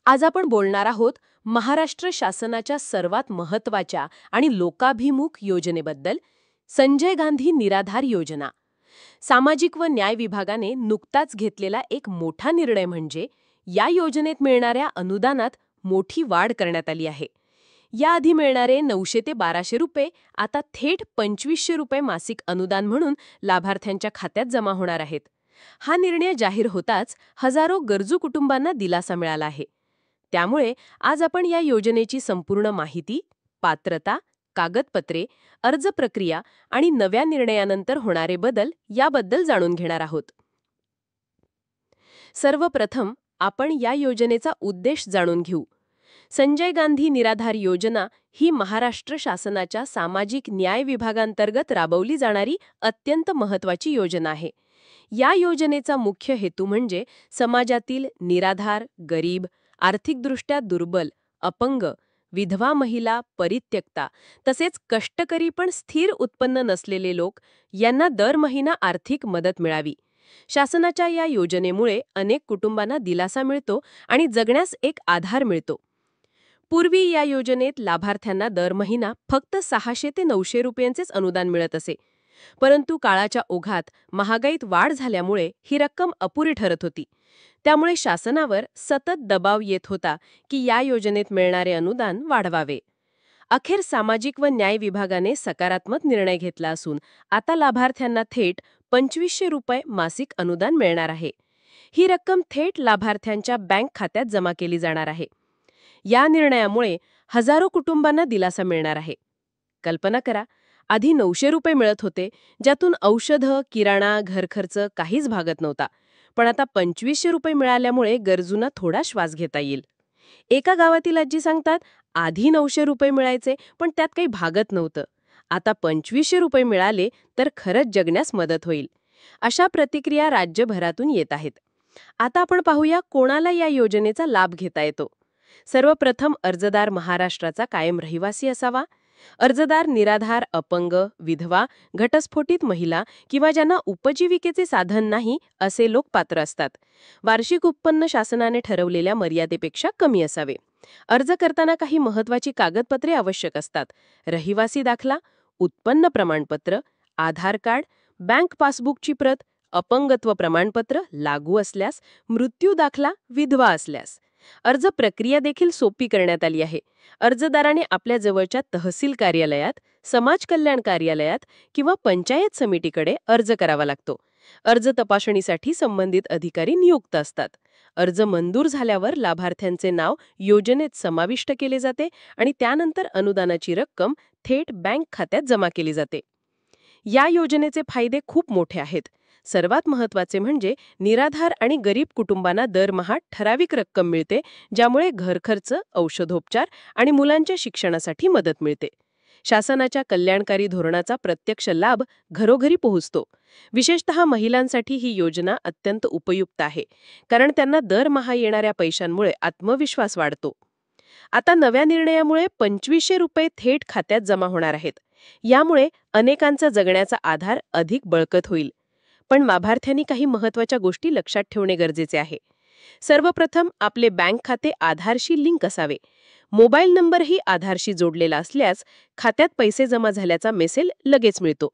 आज आपण बोलणार आहोत महाराष्ट्र शासनाच्या सर्वात महत्त्वाच्या आणि लोकाभिमुख योजनेबद्दल, संजय गांधी निराधार योजना. सामाजिक व न्याय विभागाने नुकताच घेतलेला एक मोठा निर्णय म्हणजे या योजनेत मिळणाऱ्या अनुदानात मोठी वाढ करण्यात आली आहे. याआधी मिळणारे 900 ते 1200 रुपये आता थेट 2500 रुपये मासिक अनुदान म्हणून लाभार्थ्यांच्या खात्यात जमा होणार आहेत. हा निर्णय जाहीर होताच हजारो गरजू कुटुंबांना दिलासा मिळाला आहे. त्यामुळे आज आपण या योजनेची संपूर्ण माहिती, पात्रता, कागदपत्रे, अर्ज प्रक्रिया आणि नव्या निर्णयानंतर होणारे बदल याबद्दल जाणून घेणार आहोत. सर्वप्रथम आपण या योजनेचा उद्देश जाणून घेऊ. संजय गांधी निराधार योजना ही महाराष्ट्र शासनाच्या सामाजिक न्याय विभागांतर्गत राबवली जाणारी अत्यंत महत्त्वाची योजना आहे. या योजनेचा मुख्य हेतू म्हणजे समाजातील निराधार, गरीब, आर्थिकदृष्ट्या दुर्बल, अपंग, विधवा महिला, परित्यक्ता तसेच कष्टकरी पण स्थिर उत्पन्न नसलेले लोक यांना दर महिना आर्थिक मदत मिळावी. शासनाच्या या योजनेमुळे अनेक कुटुंबांना दिलासा मिळतो आणि जगण्यास एक आधार मिळतो. पूर्वी या योजनेत लाभार्थ्यांना दर महिना फक्त 600 ते 900 रुपयांचेच अनुदान मिळत असे. परंतु काळाच्या ओघात महागाईत वाढ झाल्यामुळे ही रक्कम अपुरी ठरत होती. त्यामुळे शासनावर सतत दबाव येत होता की या योजनेत मिळणारे अनुदान वाढवावे. अखेर सामाजिक व न्याय विभागाने सकारात्मक निर्णय घेतला असून आता लाभार्थ्यांना थेट 2500 रुपये मासिक अनुदान मिळणार आहे. ही रक्कम थेट लाभार्थ्यांच्या बँक खात्यात जमा केली जाणार आहे. या निर्णयामुळे हजारो कुटुंबांना दिलासा मिळणार आहे. कल्पना करा, आधी 900 रुपये मिळत होते, ज्यातून औषधं, किराणा, घरखर्च काहीच भागत नव्हता. पण आता 2500 रुपये मिळाल्यामुळे गरजूंना थोडा श्वास घेता येईल. एका गावातील आजी सांगतात, आधी 900 रुपये मिळायचे पण त्यात काही भागत नव्हतं. आता 2500 रुपये मिळाले तर खरंच जगण्यास मदत होईल. अशा प्रतिक्रिया राज्यभरातून येत आहेत. आता आपण पाहूया कोणाला या योजनेचा लाभ घेता येतो. सर्वप्रथम अर्जदार महाराष्ट्राचा कायम रहिवासी असावा. अर्जदार निराधार, अपंग, विधवा, घटस्फोटित महिला किंवा ज्यांना उपजीविकेचे साधन नाही असे लोक पात्र असतात. वार्षिक उत्पन्न शासनाने ठरवलेल्या मर्यादेपेक्षा कमी असावे. अर्ज करताना काही महत्त्वाची कागदपत्रे आवश्यक असतात. रहिवासी दाखला, उत्पन्न प्रमाणपत्र, आधार कार्ड, बँक पासबुकची प्रत, अपंगत्व प्रमाणपत्र लागू असल्यास, मृत्यू दाखला विधवा असल्यास. अर्ज प्रक्रिया देखील सोपी करण्यात आली आहे. अर्जदाराने आपल्या जवळच्या तहसील कार्यालयात, समाज कल्याण कार्यालयात किंवा पंचायत समितीकडे अर्ज करावा लागतो. अर्ज तपासणीसाठी संबंधित अधिकारी नियुक्त असतात. अर्ज मंजूर झाल्यावर लाभार्थ्यांचे नाव योजनेत समाविष्ट केले जाते आणि त्यानंतर अनुदानाची रक्कम थेट बँक खात्यात जमा केली जाते. या योजनेचे फायदे खूप मोठे आहेत. सर्वात महत्त्वाचे म्हणजे निराधार आणि गरीब कुटुंबांना दरमहा ठराविक रक्कम मिळते, ज्यामुळे घरखर्च, औषधोपचार आणि मुलांच्या शिक्षणासाठी मदत मिळते. शासनाच्या कल्याणकारी धोरणाचा प्रत्यक्ष लाभ घरोघरी पोहोचतो. विशेषतः महिलांसाठी ही योजना अत्यंत उपयुक्त आहे, कारण त्यांना दरमहा येणाऱ्या पैशांमुळे आत्मविश्वास वाढतो. आता नव्या निर्णयामुळे 2500 रुपये थेट खात्यात जमा होणार आहेत. यामुळे अनेकांचा जगण्याचा आधार अधिक बळकट होईल. पण लाभार्थ्यांनी काही महत्त्वाच्या गोष्टी लक्षात ठेवणे गरजेचे आहे. सर्वप्रथम आपले बँक खाते आधारशी लिंक असावे. मोबाईल नंबरही आधारशी जोडलेला असल्यास खात्यात पैसे जमा झाल्याचा मेसेज लगेच मिळतो.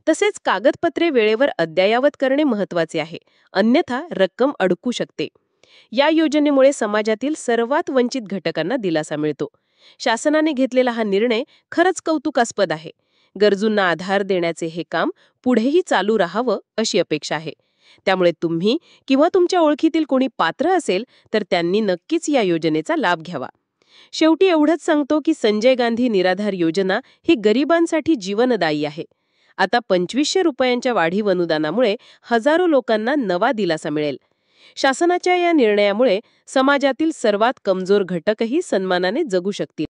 तसेच कागदपत्रे वेळेवर अद्ययावत करणे महत्त्वाचे आहे, अन्यथा रक्कम अडकू शकते. या योजनेमुळे समाजातील सर्वात वंचित घटकांना दिलासा मिळतो. शासनाने घेतलेला हा निर्णय खरंच कौतुकास्पद आहे. गरजूंना आधार देण्याचे हे काम पुढेही चालू राहावं अशी अपेक्षा आहे. त्यामुळे तुम्ही किंवा तुमच्या ओळखीतील कोणी पात्र असेल तर त्यांनी नक्कीच या योजनेचा लाभ घ्यावा. शेवटी एवढंच सांगतो की संजय गांधी निराधार योजना ही गरिबांसाठी जीवनदायी आहे. आता 2500 रुपयांच्या वाढीव अनुदानामुळे हजारो लोकांना नवा दिलासा मिळेल. शासनाच्या या निर्णयामुळे समाजातील सर्वात कमजोर घटकही सन्मानाने जगू शकतील.